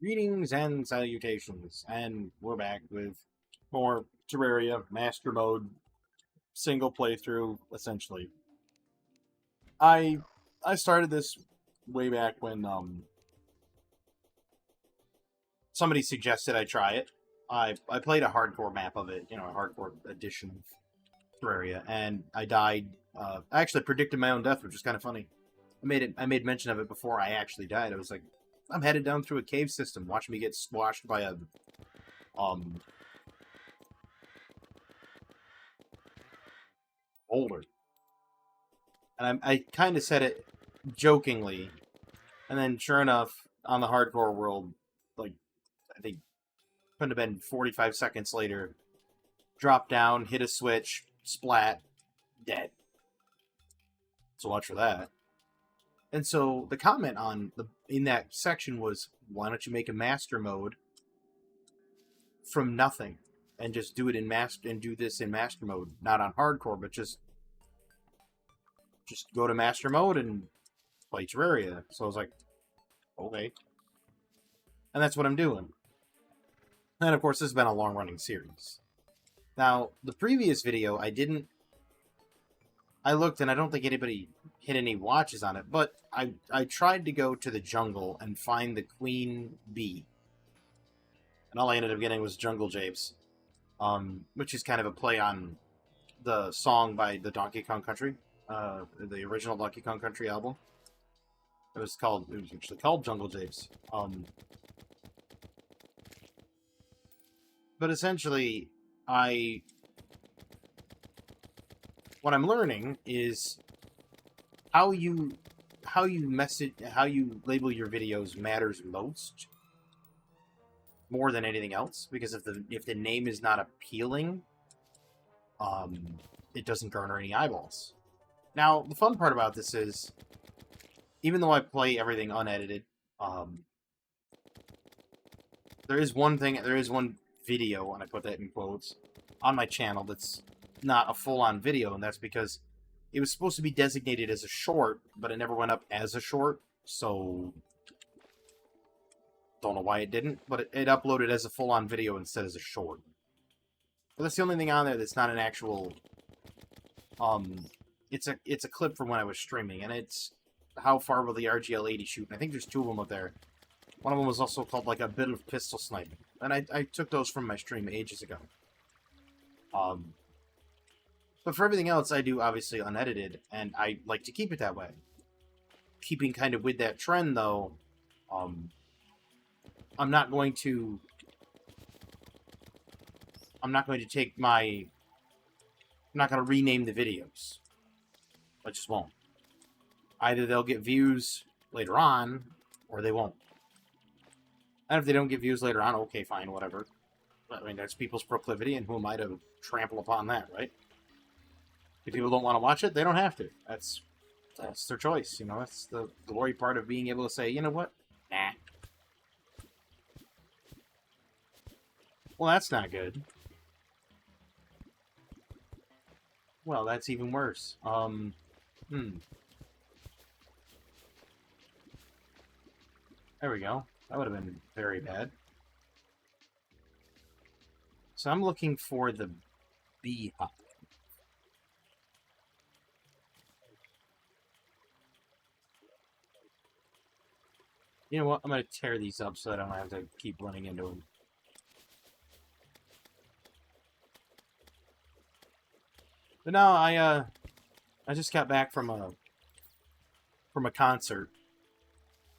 Greetings and salutations, and we're back with more Terraria Master Mode single playthrough. Essentially, I I started this way back when somebody suggested I try it. I played a hardcore map of it, a hardcore edition of Terraria, and I died. I actually predicted my own death, which is kind of funny. I made mention of it before I actually died. I was like, I'm headed down through a cave system. Watch me get squashed by a um boulder. And I kind of said it jokingly, and then sure enough, on the hardcore world, like I think couldn't have been 45 seconds later, drop down, hit a switch, splat, dead. So watch for that. And so the comment on the in that section was, why don't you make a master mode from nothing and just do it in master and do this in master mode, not on hardcore, but just go to master mode and play Terraria. So I was like, okay. And that's what I'm doing. And of course, this has been a long running series. Now, the previous video, I looked and I don't think anybody hit any watches on it, but I tried to go to the jungle and find the queen bee. And all I ended up getting was Jungle Japes, which is kind of a play on the song by the Donkey Kong Country, the original Donkey Kong Country album. It was actually called Jungle Japes. But essentially, what I'm learning is how you label your videos matters most, more than anything else. Because if the name is not appealing, it doesn't garner any eyeballs. Now, the fun part about this is, even though I play everything unedited, there is one video, and I put that in quotes, on my channel that's not a full-on video, and that's because it was supposed to be designated as a short, but it never went up as a short, so don't know why it didn't, but it uploaded as a full-on video instead as a short. But that's the only thing on there that's not an actual, it's a clip from when I was streaming, and it's how far will the RGL-80 shoot, and I think there's two of them up there. One of them was also called, like, a bit of pistol sniping. And I took those from my stream ages ago. But for everything else, I do obviously unedited, and I like to keep it that way. Keeping kind of with that trend, though, I'm not going to take my... I'm not going to rename the videos. I just won't. Either they'll get views later on, or they won't. And if they don't get views later on, okay, fine, whatever. I mean, that's people's proclivity, and who am I to trample upon that, right? If people don't want to watch it, they don't have to. That's their choice, That's the glory part of being able to say, you know what? Nah. Well, that's not good. Well, that's even worse. There we go. That would have been very bad. So I'm looking for the beehive. You know what? I'm going to tear these up so I don't have to keep running into them. But no, I just got back from a concert.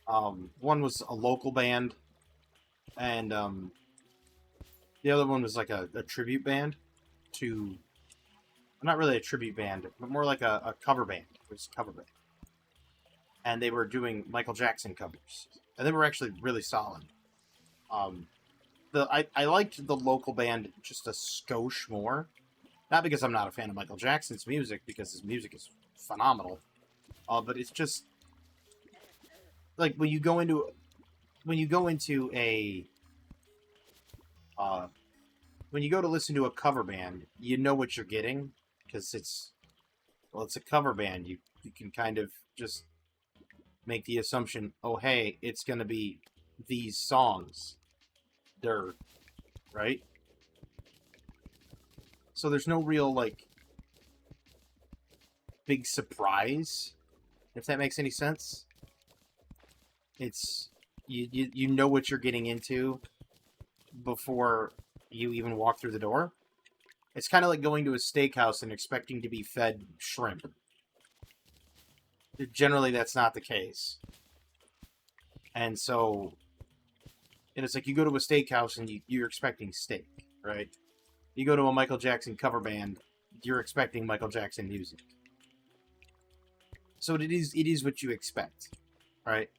One was a local band, and the other one was like a tribute band to, not really a tribute band, but more like a cover band. It was a cover band. And they were doing Michael Jackson covers. And they were actually really solid. I liked the local band just a skosh more. Not because I'm not a fan of Michael Jackson's music, because his music is phenomenal. But it's just, like, when you go into a when you go to listen to a cover band, you know what you're getting, because it's a cover band. You can kind of just make the assumption, oh hey, it's going to be these songs. They're right. So there's no real like big surprise, if that makes any sense. It's you know what you're getting into before you even walk through the door. It's kind of like going to a steakhouse and expecting to be fed shrimp. Generally, that's not the case. And so, and it's like you go to a steakhouse and you're expecting steak, right? You go to a Michael Jackson cover band, you're expecting Michael Jackson music. So it is what you expect, right?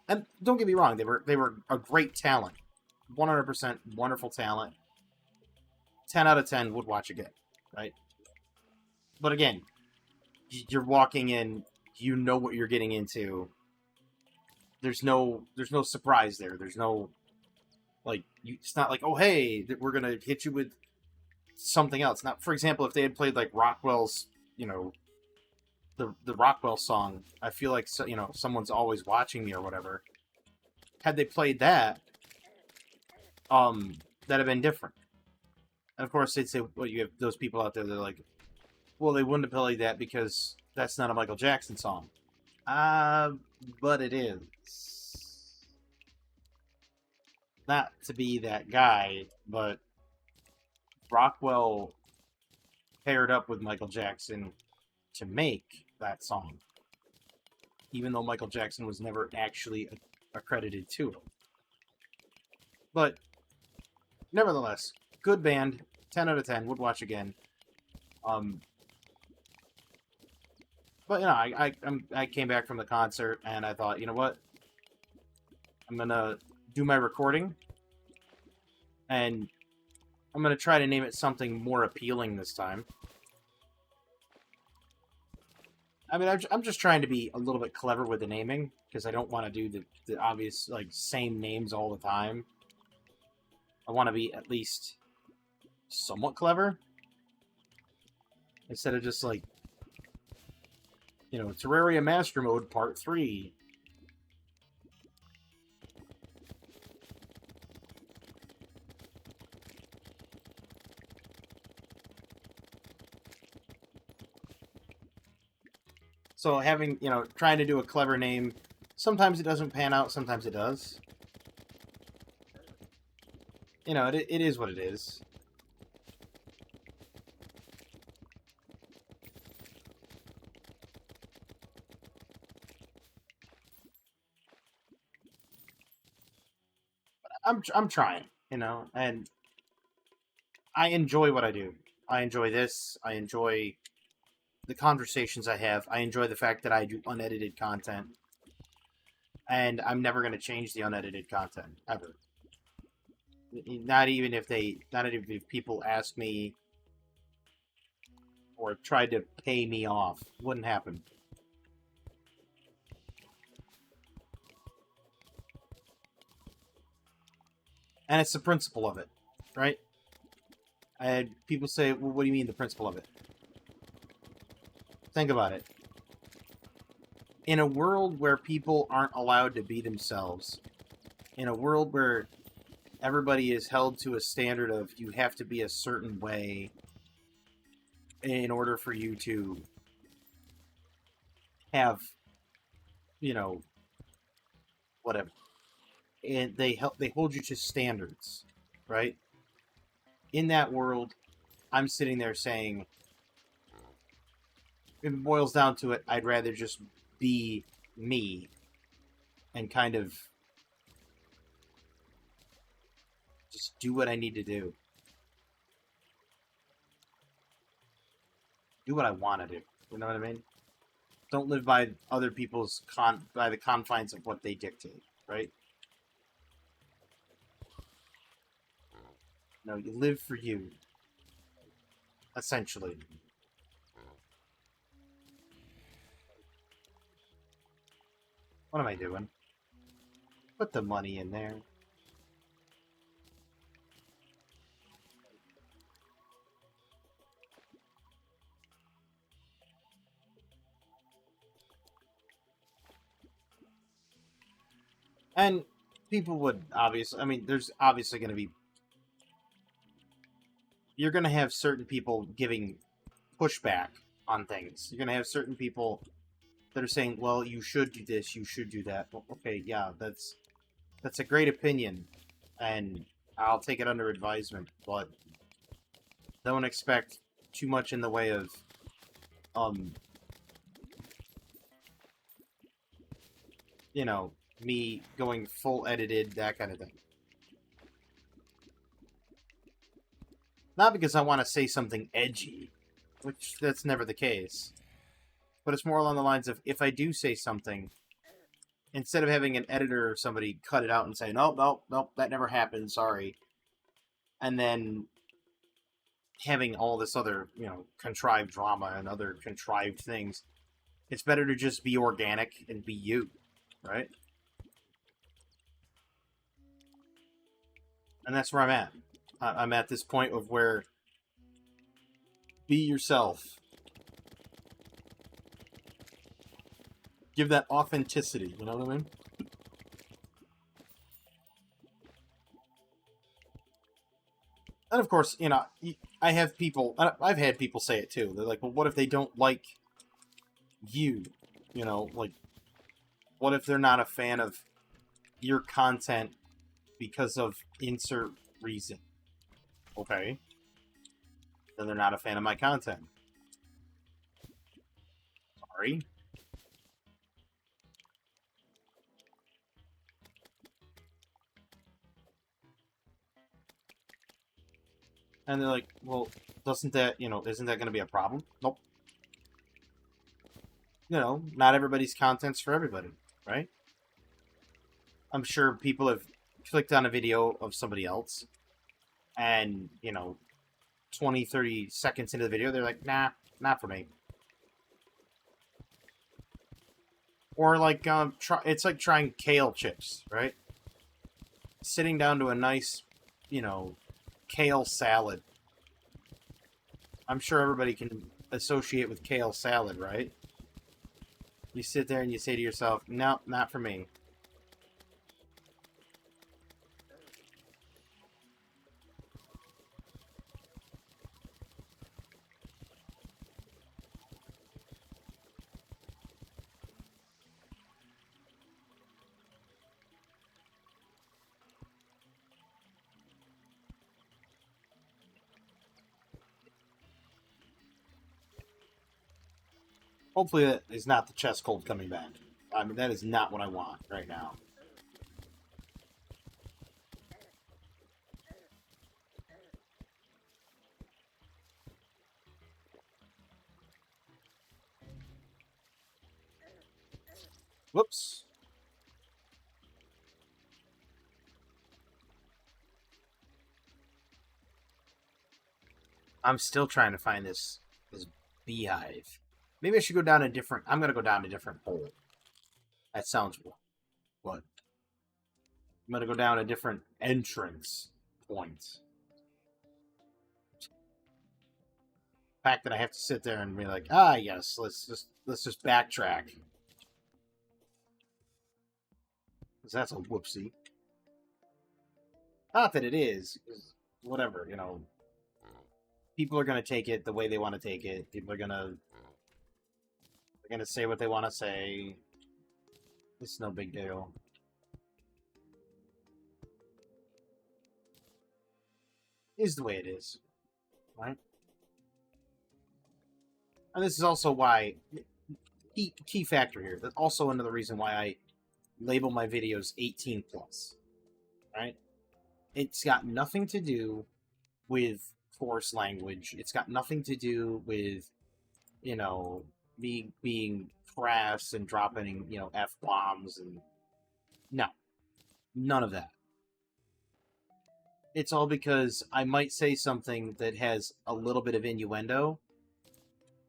And don't get me wrong, they were a great talent, 100% wonderful talent. 10 out of 10 would watch again, right? But again, you're walking in, you know what you're getting into. There's no surprise there. There's no like it's not like, oh hey, we're gonna hit you with something else. Now, for example, if they had played like Rockwell's, the Rockwell song, I feel like someone's always watching me or whatever. Had they played that, that'd have been different. And of course, they'd say, well, you have those people out there that are like, well, they wouldn't have played that because that's not a Michael Jackson song. But it is. Not to be that guy, but Rockwell paired up with Michael Jackson to make that song, even though Michael Jackson was never actually accredited to it. But nevertheless, good band, 10 out of 10, would watch again. But I came back from the concert and I thought, you know what, I'm gonna do my recording, and I'm gonna try to name it something more appealing this time. I mean, I'm just trying to be a little bit clever with the naming because I don't want to do the obvious like same names all the time. I want to be at least somewhat clever instead of just like, Terraria Master Mode Part 3. So having, trying to do a clever name, sometimes it doesn't pan out, sometimes it does. It is what it is. I'm trying, and I enjoy what I do. I enjoy this. I enjoy the conversations I have. I enjoy the fact that I do unedited content, and I'm never going to change the unedited content ever. Not even if people ask me or tried to pay me off, wouldn't happen. And it's the principle of it, right? And people say, well, what do you mean the principle of it? Think about it. In a world where people aren't allowed to be themselves, in a world where everybody is held to a standard of you have to be a certain way in order for you to have, whatever. And they hold you to standards, right? In that world, I'm sitting there saying, if it boils down to it, I'd rather just be me and kind of just do what I need to do. Do what I want to do. You know what I mean? Don't live by other people's by the confines of what they dictate, right? No, you live for you. Essentially. What am I doing? Put the money in there. And people would obviously. I mean, there's obviously going to be. You're going to have certain people giving pushback on things. You're going to have certain people that are saying, "Well, you should do this, you should do that." Well, okay, yeah, that's a great opinion, and I'll take it under advisement. But don't expect too much in the way of, um, you know, me going full edited, that kind of thing. Not because I want to say something edgy, which that's never the case. But it's more along the lines of if I do say something, instead of having an editor or somebody cut it out and say, nope, nope, nope, that never happened, sorry. And then having all this other, contrived drama and other contrived things, it's better to just be organic and be you, right? And that's where I'm at. I'm at this point of where be yourself. Give that authenticity, you know what I mean? And of course, I have people, I've had people say it too. They're like, well, what if they don't like you? Like, what if they're not a fan of your content because of insert reason? Okay. Then they're not a fan of my content. Sorry. And they're like, well, isn't that going to be a problem? Nope. Not everybody's content's for everybody, right? I'm sure people have clicked on a video of somebody else and, 20, 30 seconds into the video, they're like, nah, not for me. Or like, it's like trying kale chips, right? Sitting down to a nice, kale salad. I'm sure everybody can associate with kale salad, right? You sit there and you say to yourself, no, not for me. Hopefully that is not the chest cold coming back. I mean, that is not what I want right now. Whoops. I'm still trying to find this beehive. Maybe I should go down a different. I'm gonna go down a different hole. That sounds what? I'm gonna go down a different entrance point. The fact that I have to sit there and be like, yes, let's just backtrack. Because that's a whoopsie. Not that it is. Whatever, people are gonna take it the way they want to take it. People are gonna say what they want to say. It's no big deal. Is the way it is, right? And this is also why key factor here. That's also another reason why I label my videos 18 plus. Right? It's got nothing to do with coarse language. It's got nothing to do with me being crass and dropping f bombs and no, none of that. It's all because I might say something that has a little bit of innuendo,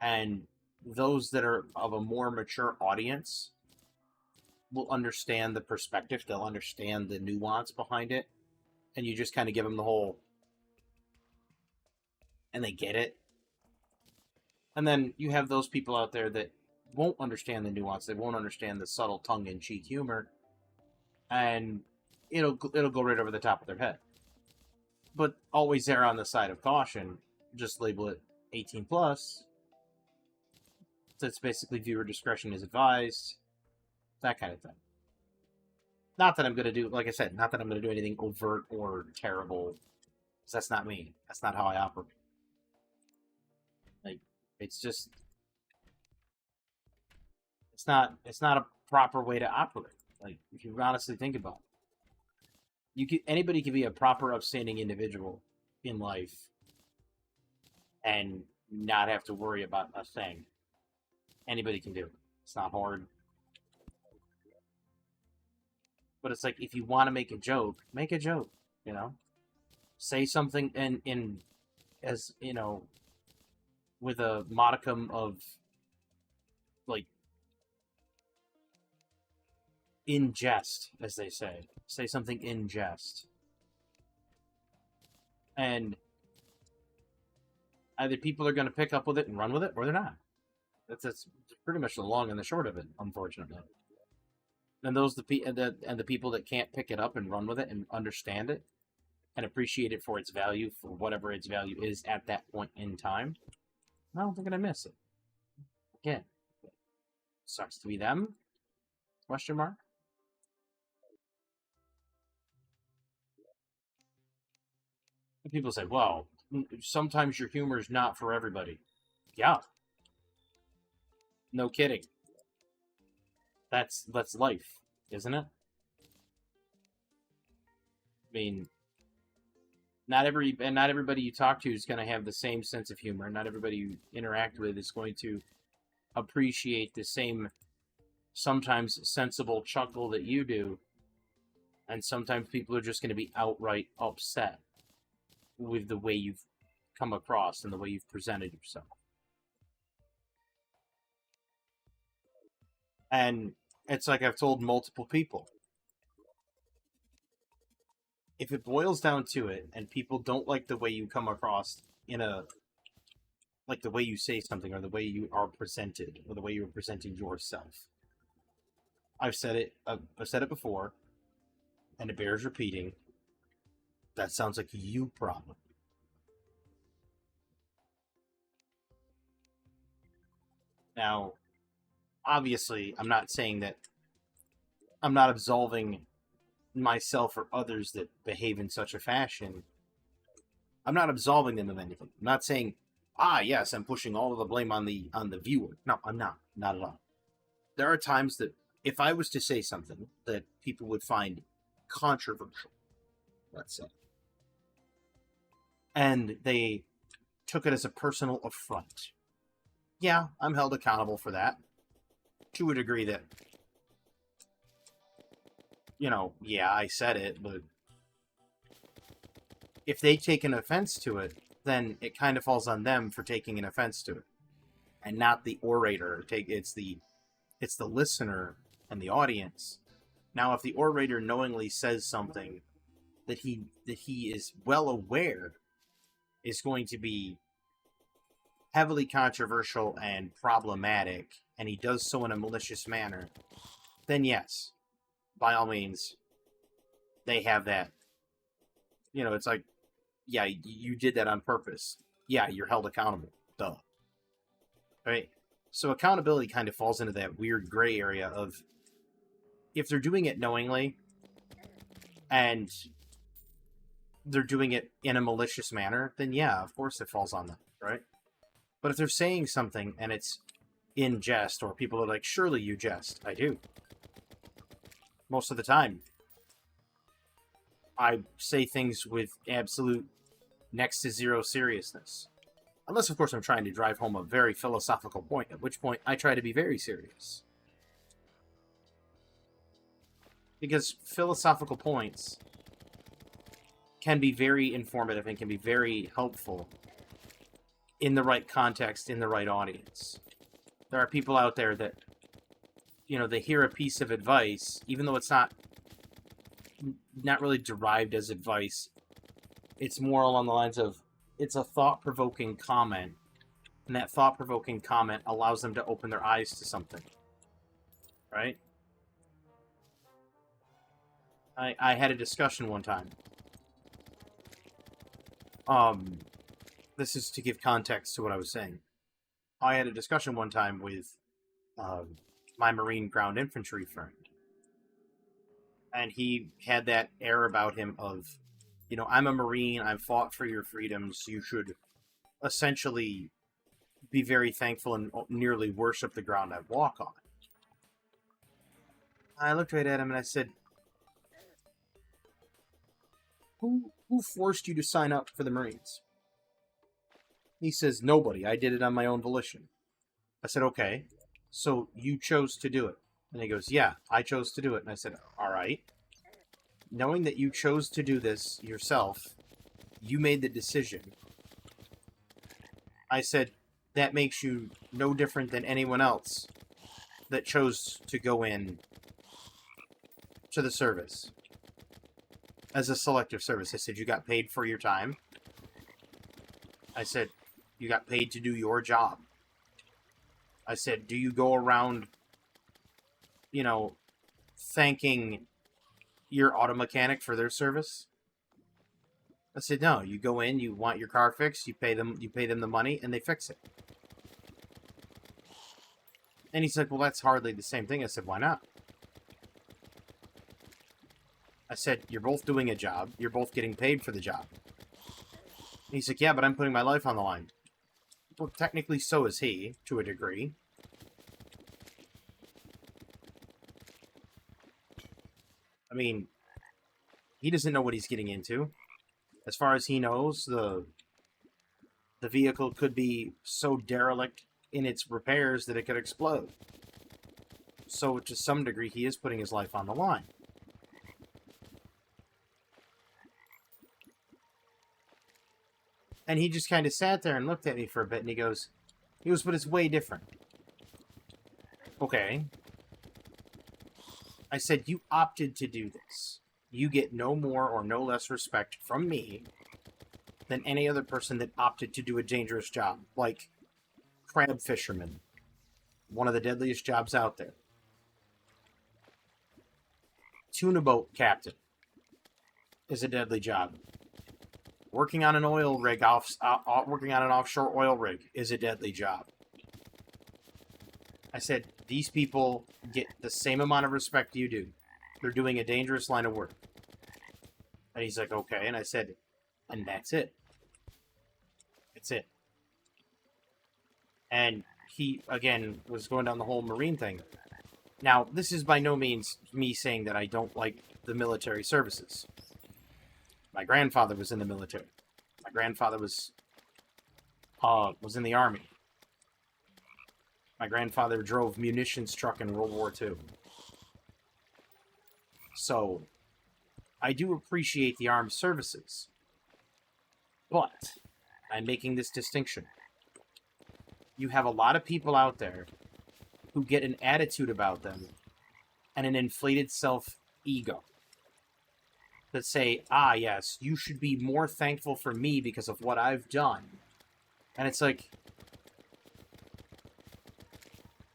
and those that are of a more mature audience will understand the perspective. They'll understand the nuance behind it, and you just kind of give them the whole, and they get it. And then you have those people out there that won't understand the nuance. They won't understand the subtle tongue-in-cheek humor, and it'll go right over the top of their head. But always err on the side of caution. Just label it 18 plus. So it's basically viewer discretion is advised. That kind of thing. Not that I'm going to do, like I said, not that I'm going to do anything overt or terrible. Because that's not me. That's not how I operate. Like, it's just... It's not a proper way to operate. Like, if you honestly think about it. Anybody can be a proper, upstanding individual in life and not have to worry about a thing. Anybody can do it. It's not hard. But it's like, if you want to make a joke, make a joke, you know? Say something as, you know, with a modicum of, like, in jest, as they say. Say something in jest. And either people are going to pick up with it and run with it, or they're not. That's pretty much the long and the short of it, unfortunately. And the people that can't pick it up and run with it and understand it and appreciate it for its value, for whatever its value is at that point in time, well, they're going to miss it. Again, sucks to be them? Question mark? People say, well, sometimes your humor is not for everybody. Yeah. No kidding. That's life, isn't it? I mean, not everybody you talk to is going to have the same sense of humor. Not everybody you interact with is going to appreciate the same, sometimes sensible chuckle that you do. And sometimes people are just going to be outright upset with the way you've come across and the way you've presented yourself. And it's like I've told multiple people. If it boils down to it and people don't like the way you come across like the way you say something or the way you are presented or the way you're presenting yourself. I've said it before and it bears repeating. That sounds like you problem. Now, obviously, I'm not saying that I'm not absolving myself or others that behave in such a fashion. I'm not absolving them of anything. I'm not saying, yes, I'm pushing all of the blame on the viewer. No, I'm not. Not at all. There are times that if I was to say something that people would find controversial, let's say, and they took it as a personal affront, yeah, I'm held accountable for that. To a degree that, yeah, I said it, but if they take an offense to it, then it kind of falls on them for taking an offense to it, and not the orator. It's the listener and the audience. Now, if the orator knowingly says something that he is well aware is going to be heavily controversial and problematic, and he does so in a malicious manner, then yes, by all means, they have that. It's like, yeah, you did that on purpose. Yeah, you're held accountable. Duh. Right? So accountability kind of falls into that weird gray area of if they're doing it knowingly and they're doing it in a malicious manner, then yeah, of course it falls on them, right? But if they're saying something and it's in jest, or people are like, surely you jest. I do. Most of the time. I say things with absolute next to zero seriousness. Unless, of course, I'm trying to drive home a very philosophical point, at which point I try to be very serious. Because philosophical points can be very informative and can be very helpful in the right context, in the right audience. There are people out there that, they hear a piece of advice, even though it's not really derived as advice. It's more along the lines of, it's a thought-provoking comment, and that thought-provoking comment allows them to open their eyes to something. Right? I had a discussion one time. Um, this is to give context to what I was saying. I had a discussion one time with um, my Marine ground infantry friend, and he had that air about him of, I'm a Marine, I've fought for your freedoms, you should essentially be very thankful and nearly worship the ground I walk on. I looked right at him and I said, who forced you to sign up for the Marines? He says, nobody. I did it on my own volition. I said, okay, so you chose to do it. And he goes, yeah, I chose to do it. And I said, all right. Knowing that you chose to do this yourself, you made the decision. I said, that makes you no different than anyone else that chose to go in to the service as a selective service. I said, you got paid for your time. I said, you got paid to do your job. I said, do you go around, thanking your auto mechanic for their service? I said, no, you go in, you want your car fixed, you pay them the money, and they fix it. And he's like, well, that's hardly the same thing. I said, why not? I said, you're both doing a job. You're both getting paid for the job. And he's like, yeah, but I'm putting my life on the line. Well, technically so is he, to a degree. I mean, he doesn't know what he's getting into. As far as he knows, the vehicle could be so derelict in its repairs that it could explode. So to some degree, he is putting his life on the line. And he just kind of sat there and looked at me for a bit, and he goes, but it's way different. Okay. I said, you opted to do this. You get no more or no less respect from me than any other person that opted to do a dangerous job, like crab fisherman, one of the deadliest jobs out there. Tuna boat captain is a deadly job. Working on an oil rig, working on an offshore oil rig is a deadly job. I said, these people get the same amount of respect you do. They're doing a dangerous line of work. And he's like, okay. And I said, and that's it. That's it. And he, again, was going down the whole Marine thing. Now, this is by no means me saying that I don't like the military services. My grandfather was in the military. My grandfather was in the Army. My grandfather drove munitions truck in World War II. So, I do appreciate the armed services. But, I'm making this distinction. You have a lot of people out there who get an attitude about them and an inflated self-ego that say, yes, you should be more thankful for me because of what I've done. And it's like,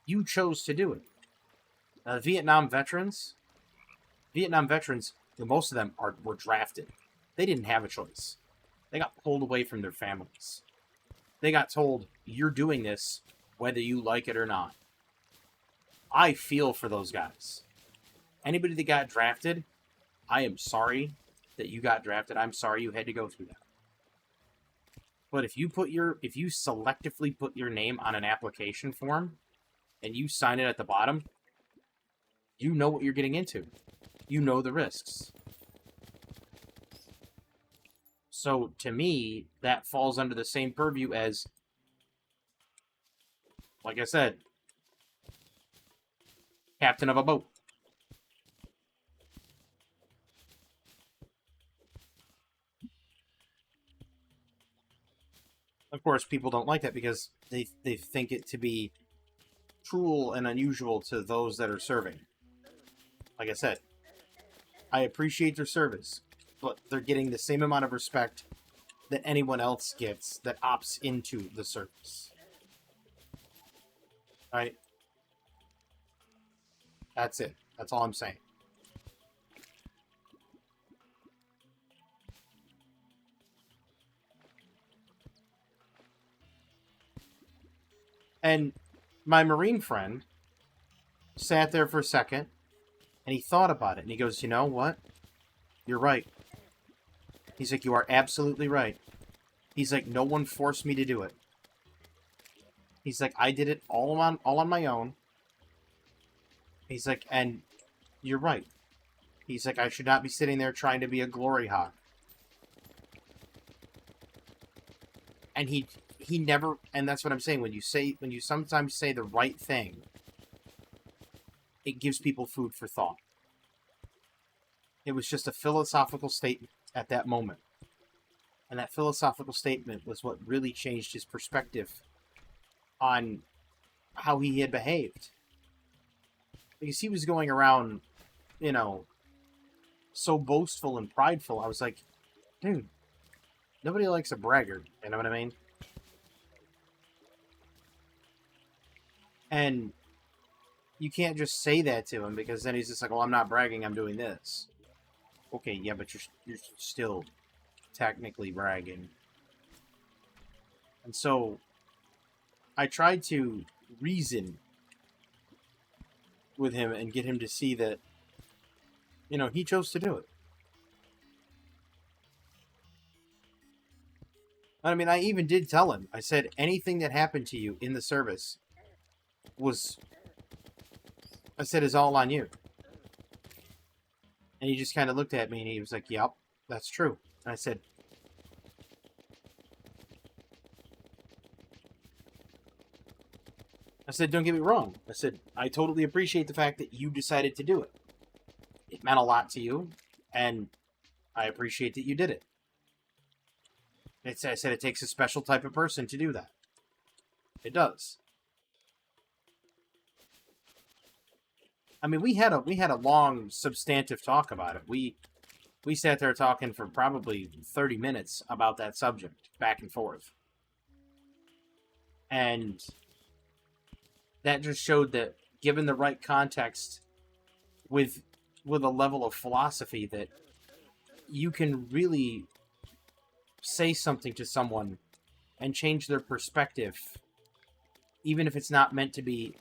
you chose to do it. Vietnam veterans, most of them were drafted. They didn't have a choice. They got pulled away from their families. They got told, you're doing this whether you like it or not. I feel for those guys. Anybody that got drafted, I am sorry that you got drafted. I'm sorry you had to go through that. But if you selectively put your name on an application form and you sign it at the bottom, you know what you're getting into. You know the risks. So to me, that falls under the same purview as, like I said, captain of a boat. Of course, people don't like that because they think it to be cruel and unusual to those that are serving. Like I said, I appreciate their service, but they're getting the same amount of respect that anyone else gets that opts into the service. Right? That's it. That's all I'm saying. And my Marine friend sat there for a second, and he thought about it, and he goes, you know what? You're right. He's like, you are absolutely right. He's like, no one forced me to do it. He's like, I did it all on my own. He's like, and you're right. He's like, I should not be sitting there trying to be a glory hog. And he never, and that's what I'm saying, when you sometimes say the right thing, it gives people food for thought. It was just a philosophical statement at that moment. And that philosophical statement was what really changed his perspective on how he had behaved. Because he was going around, you know, so boastful and prideful. I was like, dude, nobody likes a braggart. You know what I mean? And you can't just say that to him, because then he's just like, well, I'm not bragging, I'm doing this. Okay, yeah, but you're still technically bragging. And so I tried to reason with him and get him to see that, you know, he chose to do it. I mean, I even did tell him, I said, anything that happened to you in the service was, I said, is all on you. And he just kind of looked at me and he was like, yep, that's true. And I said, don't get me wrong. I said, I totally appreciate the fact that you decided to do it. It meant a lot to you, and I appreciate that you did it. I said, it takes a special type of person to do that. It does. I mean, we had a long, substantive talk about it. We sat there talking for probably 30 minutes about that subject, back and forth. And that just showed that, given the right context, with a level of philosophy, that you can really say something to someone and change their perspective, even if it's not meant to be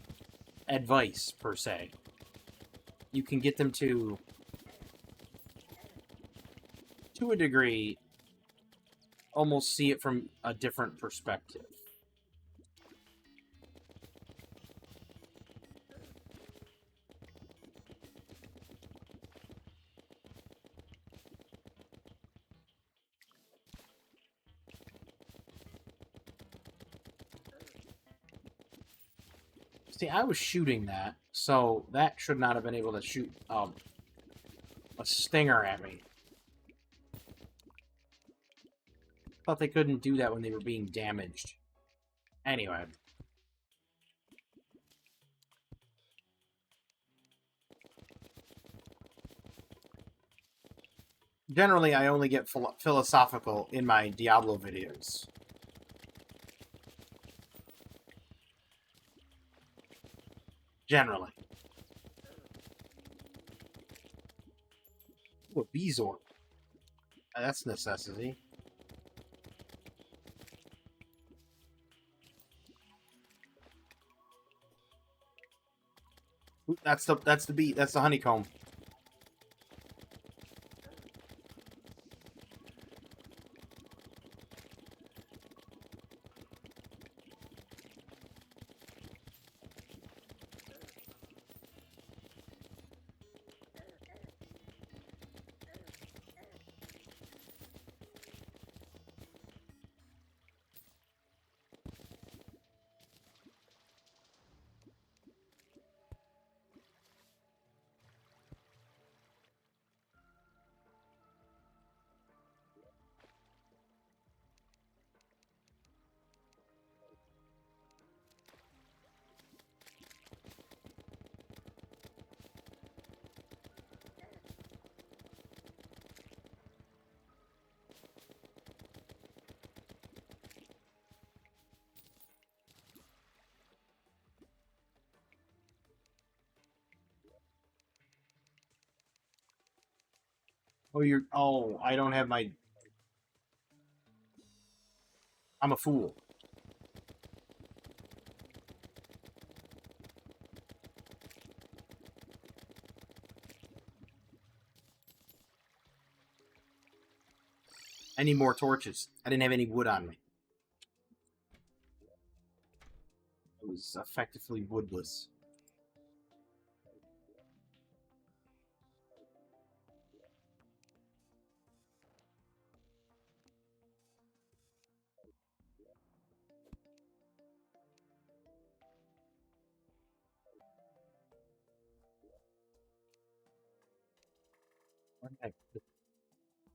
advice per se. You can get them to a degree, almost see it from a different perspective. See, I was shooting that, so that should not have been able to shoot a stinger at me. Thought they couldn't do that when they were being damaged. Anyway. Generally, I only get philosophical in my Diablo videos. Generally. Ooh, a Beezor. That's necessity. Ooh, that's the bee. That's the honeycomb. Oh, oh, I don't have my... I'm a fool. I need more torches. I didn't have any wood on me. It was effectively woodless.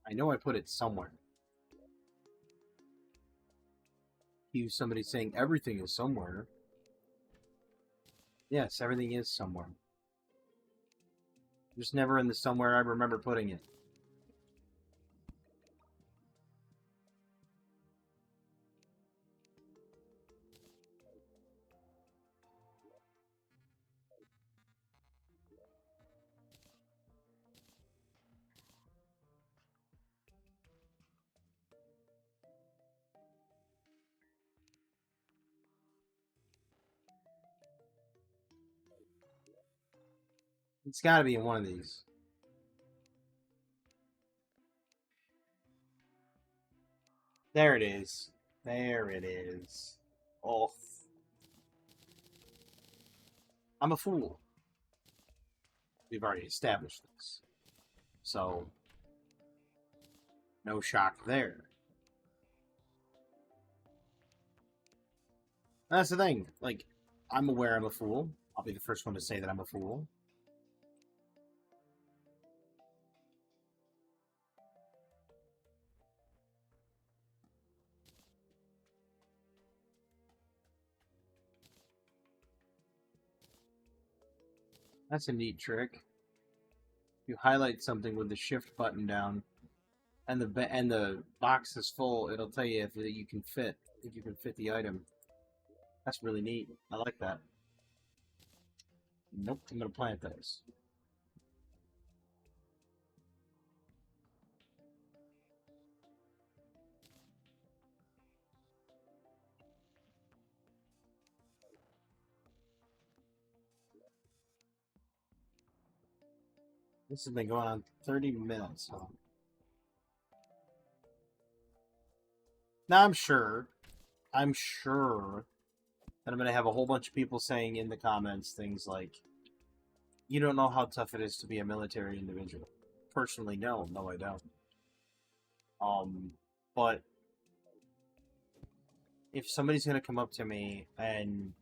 I know I put it somewhere. Somebody saying everything is somewhere. Yes, everything is somewhere. Just never in the somewhere I remember putting it. It's got to be in one of these. There it is. There it is. Oh, I'm a fool. We've already established this. So, no shock there. That's the thing. Like, I'm aware I'm a fool. I'll be the first one to say that I'm a fool. That's a neat trick. You highlight something with the shift button down, and the box is full. It'll tell you if you can fit the item. That's really neat. I like that. Nope, I'm gonna plant those. This has been going on 30 minutes. Huh? Now I'm sure that I'm gonna have a whole bunch of people saying in the comments things like, "You don't know how tough it is to be a military individual." Personally, no, I don't. But if somebody's gonna come up to me and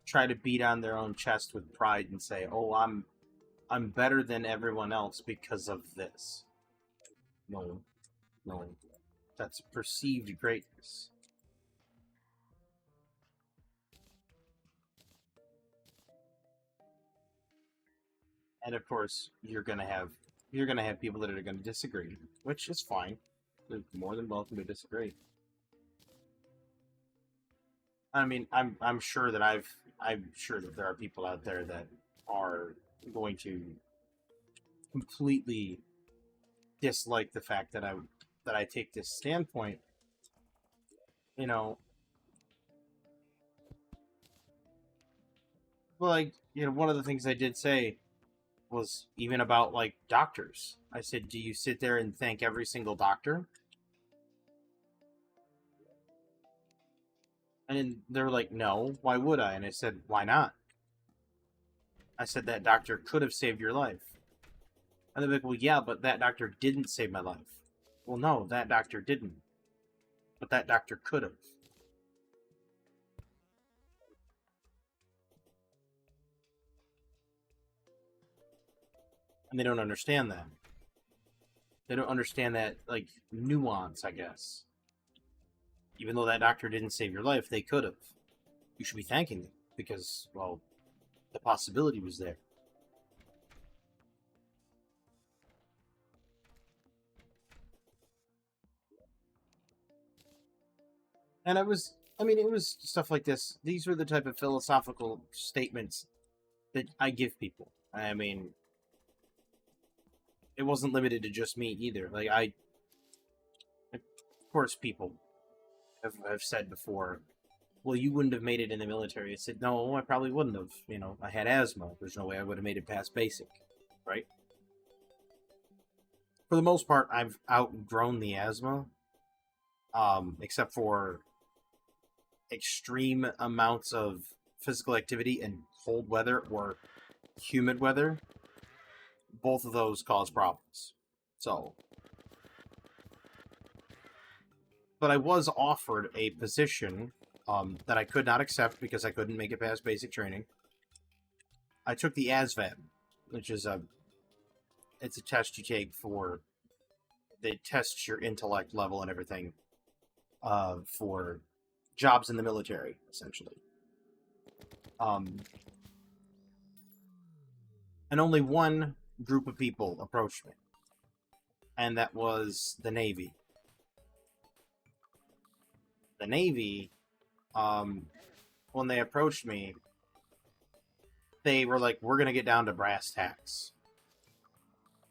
try to beat on their own chest with pride and say, "Oh, I'm better than everyone else because of this," no, no, that's perceived greatness. And of course, you're gonna have people that are gonna disagree, which is fine. They're more than welcome to disagree. I mean, I'm sure that there are people out there that are going to completely dislike the fact that I take this standpoint. You know, well, like, one of the things I did say was even about like doctors. I said, "Do you sit there and thank every single doctor?" And they were like, "No, why would I?" And I said, "Why not?" I said, "That doctor could have saved your life." And they're like, "Well, yeah, but that doctor didn't save my life." Well, no, that doctor didn't, but that doctor could have. And they don't understand that. They don't understand that, like, nuance, I guess. Even though that doctor didn't save your life, they could have. You should be thanking them because, well, the possibility was there. And it was stuff like this. These were the type of philosophical statements that I give people. I mean, it wasn't limited to just me either. Like, of course, people have said before, "Well, you wouldn't have made it in the military." I said, "No, I probably wouldn't have. I had asthma. There's no way I would have made it past basic, right?" For the most part, I've outgrown the asthma, except for extreme amounts of physical activity in cold weather or humid weather. Both of those cause problems. So, but I was offered a position that I could not accept because I couldn't make it past basic training. I took the ASVAB, which is it's a test you take for they test your intellect level and everything for jobs in the military, essentially. Um, and only one group of people approached me, and that was the Navy. The Navy, when they approached me, they were like, "We're gonna get down to brass tacks."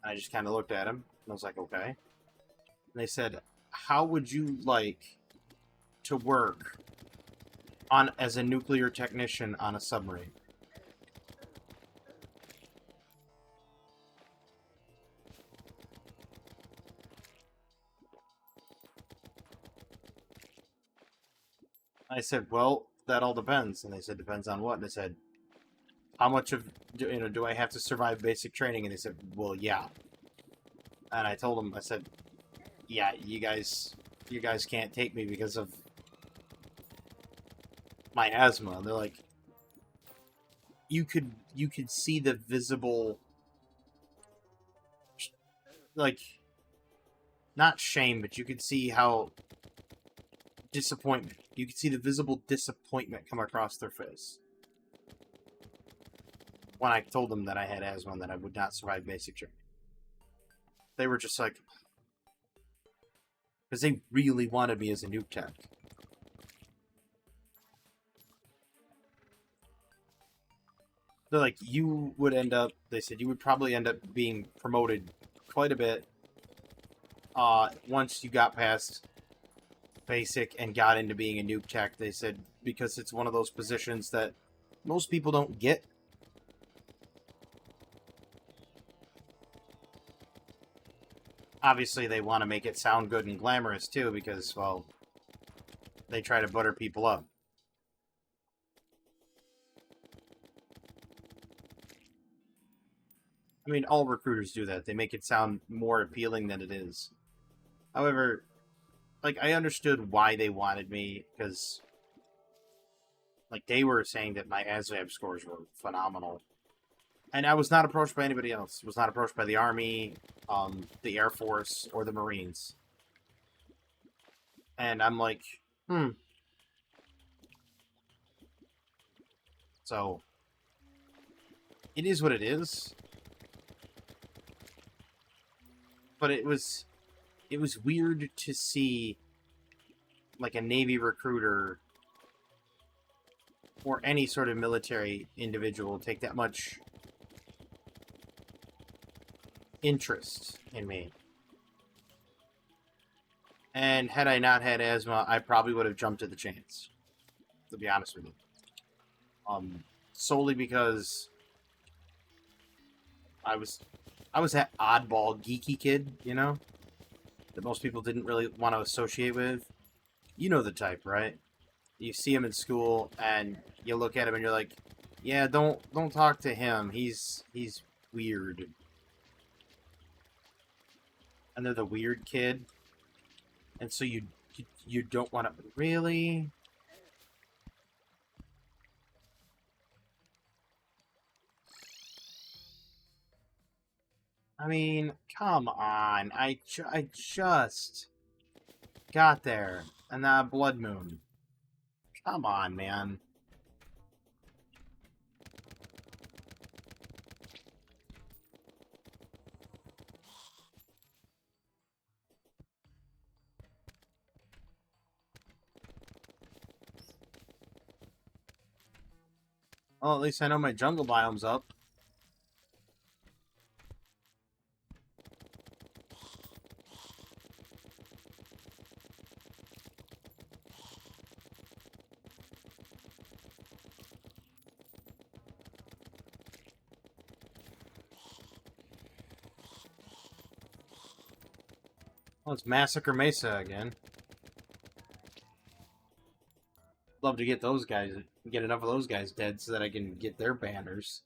And I just kind of looked at them, and I was like, "Okay." And they said, "How would you like to work on as a nuclear technician on a submarine?" I said, "Well, that all depends." And they said, "Depends on what?" And I said, "How much of do I have to survive basic training?" And they said, "Well, yeah." And I told them, I said, "Yeah, you guys can't take me because of my asthma." And they're like, you could see the visible, like, not shame, but you could see how disappointment. You could see the visible disappointment come across their face when I told them that I had asthma and that I would not survive basic training. They were just like, because they really wanted me as a nuke tech. They're like, you would end up, they said, you would probably end up being promoted quite a bit once you got past basic and got into being a nuke tech. They said, because it's one of those positions that most people don't get. Obviously, they want to make it sound good and glamorous, too, because, well, they try to butter people up. I mean, all recruiters do that. They make it sound more appealing than it is. However, like, I understood why they wanted me, because, like, they were saying that my ASVAB scores were phenomenal. And I was not approached by anybody else. Was not approached by the Army, the Air Force, or the Marines. And I'm like, So, it is what it is. But it was weird to see, like, a Navy recruiter or any sort of military individual take that much interest in me. And had I not had asthma, I probably would have jumped at the chance, to be honest with you. Solely because I was that oddball geeky kid, that most people didn't really want to associate with. You know the type, right? You see him in school and you look at him and you're like, "Yeah, don't talk to him. He's weird." And they're the weird kid. And so you don't want to really. I mean, come on. I just got there. And that blood moon. Come on, man. Well, at least I know my jungle biome's up. Well, it's Massacre Mesa again. Love to get those guys, get enough of those guys dead so that I can get their banners.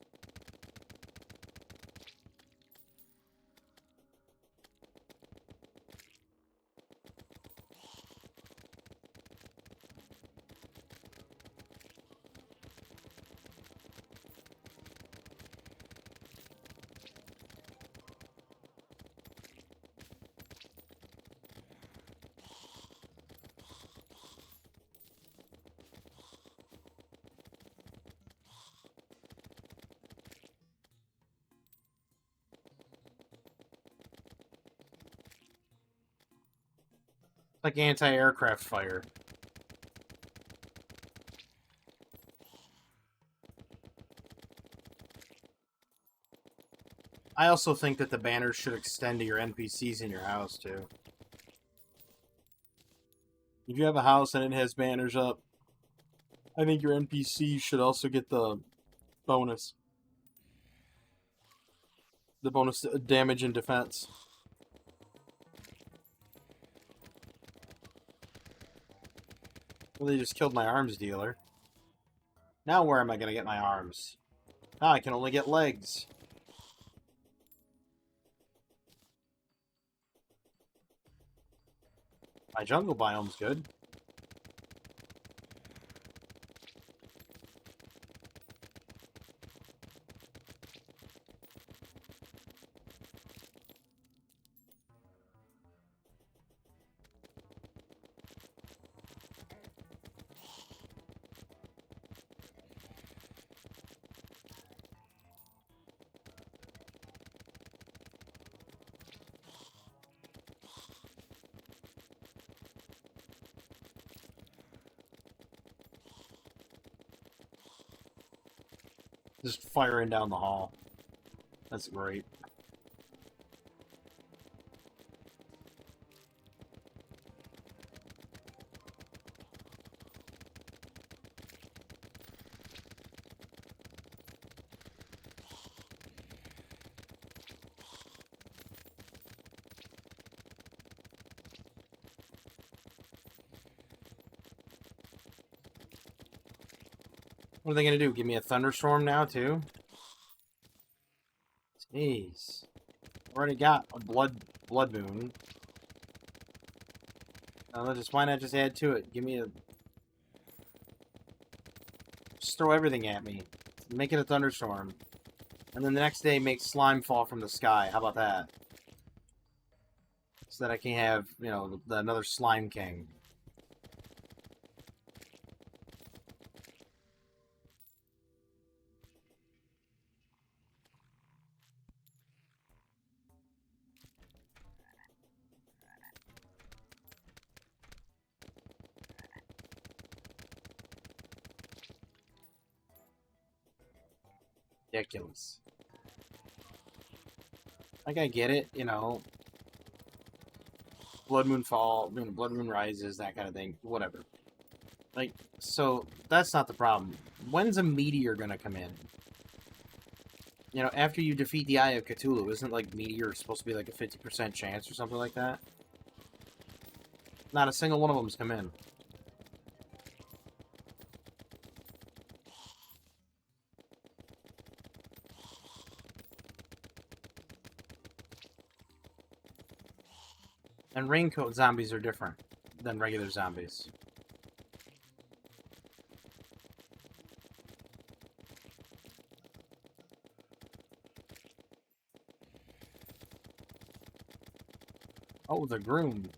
Like anti-aircraft fire. I also think that the banners should extend to your NPCs in your house, too. If you have a house and it has banners up, I think your NPCs should also get the bonus. The bonus damage and defense. Well, they just killed my arms dealer. Now where am I going to get my arms? Now I can only get legs. My jungle biome's good. Just firing down the hall. That's great. What are they going to do? Give me a thunderstorm now, too? Jeez. Already got a blood moon. Why not just add to it? Give me a... Just throw everything at me. Make it a thunderstorm. And then the next day make slime fall from the sky. How about that? So that I can have, you know, another Slime King. Ridiculous. Like, I get it, you know. Blood Moon Fall, you know, Blood Moon Rises, that kind of thing. Whatever. Like, so, that's not the problem. When's a meteor gonna come in? You know, after you defeat the Eye of Cthulhu, isn't, like, meteor supposed to be, like, a 50% chance or something like that? Not a single one of them's come in. And raincoat zombies are different than regular zombies. Oh, the groom.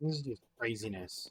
This is just craziness.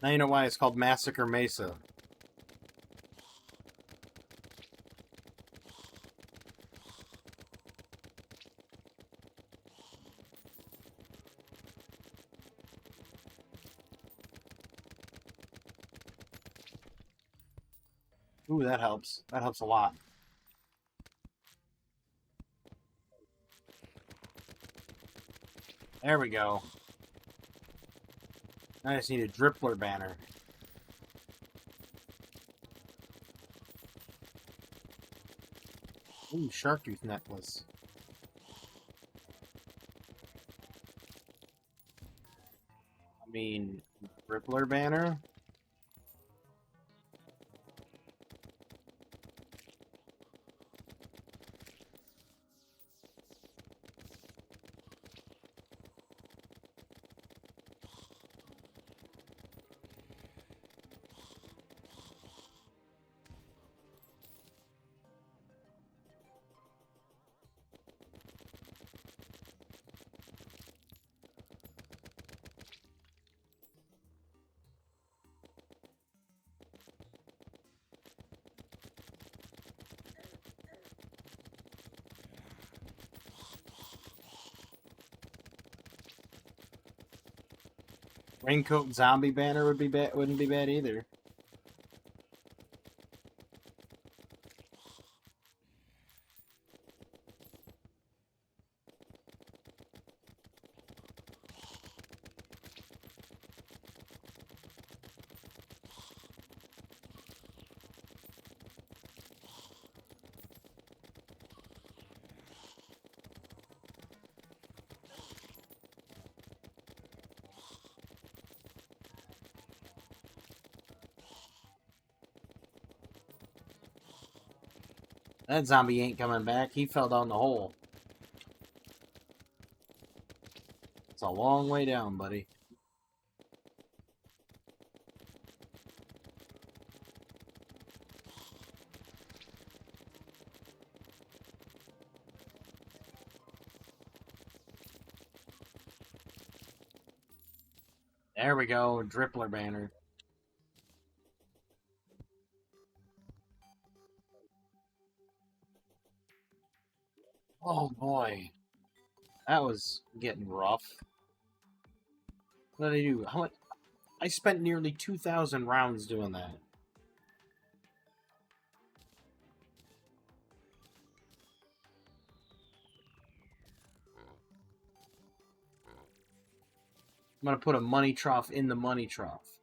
Now you know why it's called Massacre Mesa. Ooh, that helps. That helps a lot. There we go. I just need a Drippler banner. Ooh, Sharktooth necklace. I mean, Drippler banner? Raincoat zombie banner would be bad. Wouldn't be bad either. That zombie ain't coming back. He fell down the hole. It's a long way down, buddy. There we go. Drippler banner. Oh boy. That was getting rough. What did I do? How much? I spent nearly 2,000 rounds doing that. I'm gonna put a money trough in the money trough.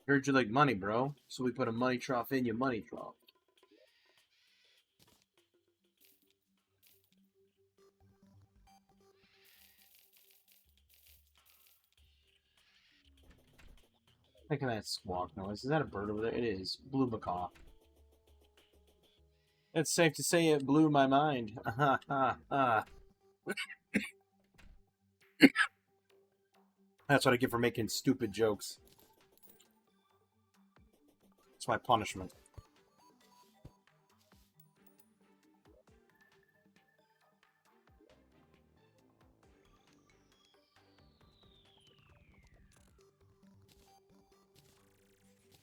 Heard you like money, bro. So we put a money trough in your money trough. Look at that squawk noise. Is that a bird over there? It is. Blue macaw. It's safe to say it blew my mind. That's what I get for making stupid jokes. It's my punishment.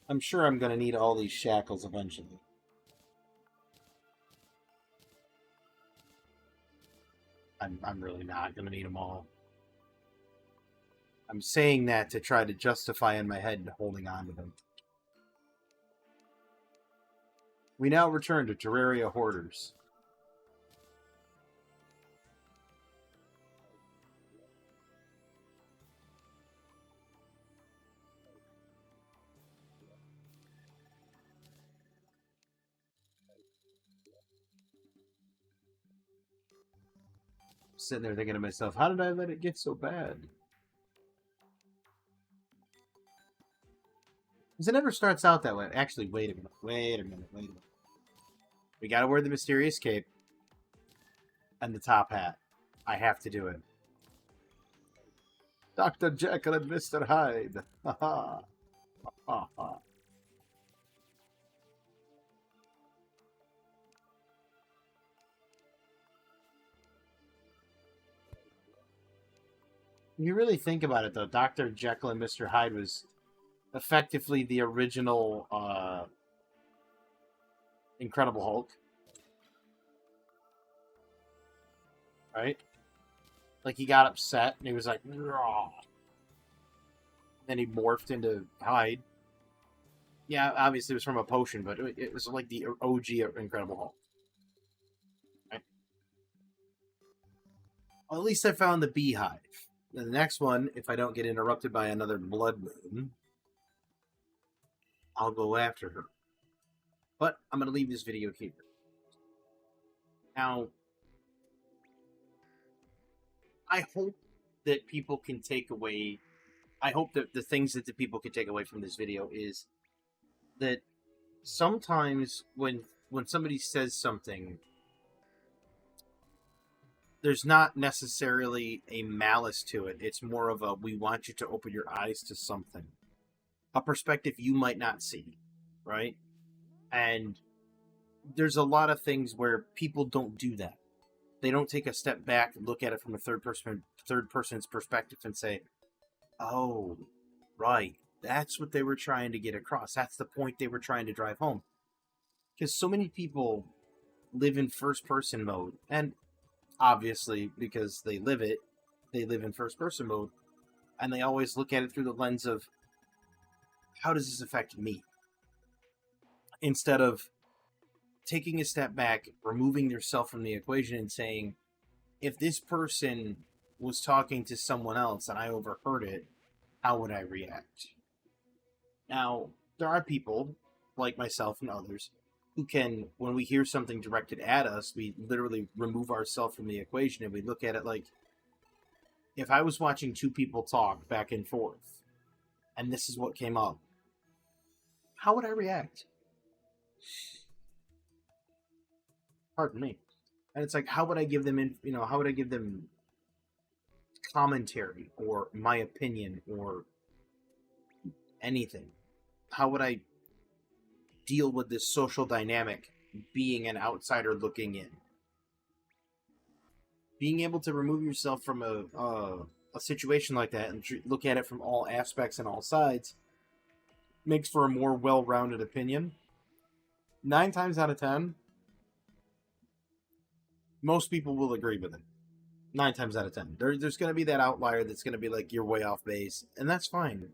I'm sure I'm gonna need all these shackles eventually. I'm really not gonna need them all. I'm saying that to try to justify in my head holding on to them. We now return to Terraria Hoarders. Sitting there thinking to myself, how did I let it get so bad? Because it never starts out that way. Actually, wait a minute. Wait a minute. Wait a minute. We gotta wear the mysterious cape and the top hat. I have to do it. Dr. Jekyll and Mr. Hyde. Ha ha. Ha ha. You really think about it, though, Dr. Jekyll and Mr. Hyde was effectively the original Incredible Hulk, right? Like, he got upset and he was like, raw. Then he morphed into Hyde. Yeah, obviously it was from a potion, but it was like the OG Incredible Hulk. Right? Well, at least I found the beehive. The next one, if I don't get interrupted by another blood moon, I'll go after her. But I'm going to leave this video here. Now, I hope that people can take away... I hope that the things that the people can take away from this video is that sometimes when somebody says something, there's not necessarily a malice to it. It's more of a, we want you to open your eyes to something. A perspective you might not see, right? And there's a lot of things where people don't do that. They don't take a step back and look at it from a third person's perspective and say, oh, right, that's what they were trying to get across. That's the point they were trying to drive home. Because so many people live in first-person mode. And obviously, because they live in first-person mode. And they always look at it through the lens of, how does this affect me? Instead of taking a step back, removing yourself from the equation and saying, if this person was talking to someone else and I overheard it, how would I react? Now, there are people, like myself and others, who can, when we hear something directed at us, we literally remove ourselves from the equation and we look at it like, if I was watching two people talk back and forth, and this is what came up, how would I react? Pardon me. And it's like, how would I give them, how would I give them commentary or my opinion or anything? How would I deal with this social dynamic being an outsider looking in? Being able to remove yourself from a situation like that and look at it from all aspects and all sides makes for a more well-rounded opinion. 9 times out of 10, most people will agree with it. 9 times out of 10. There's going to be that outlier that's going to be like, you're way off base, and that's fine.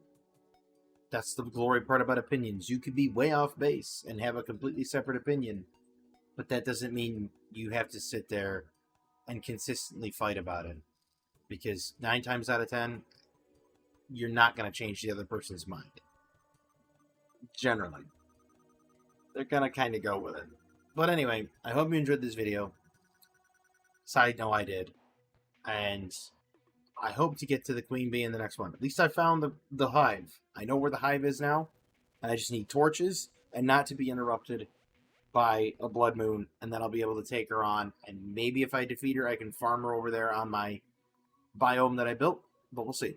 That's the glory part about opinions. You could be way off base and have a completely separate opinion, but that doesn't mean you have to sit there and consistently fight about it. Because 9 times out of 10, you're not going to change the other person's mind. Generally. They're going to kind of go with it. But anyway, I hope you enjoyed this video. Side note, I did. And I hope to get to the Queen Bee in the next one. At least I found the hive. I know where the hive is now. And I just need torches and not to be interrupted by a blood moon. And then I'll be able to take her on. And maybe if I defeat her, I can farm her over there on my biome that I built. But we'll see.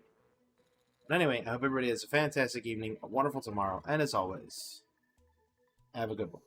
But anyway, I hope everybody has a fantastic evening, a wonderful tomorrow. And as always, have a good one.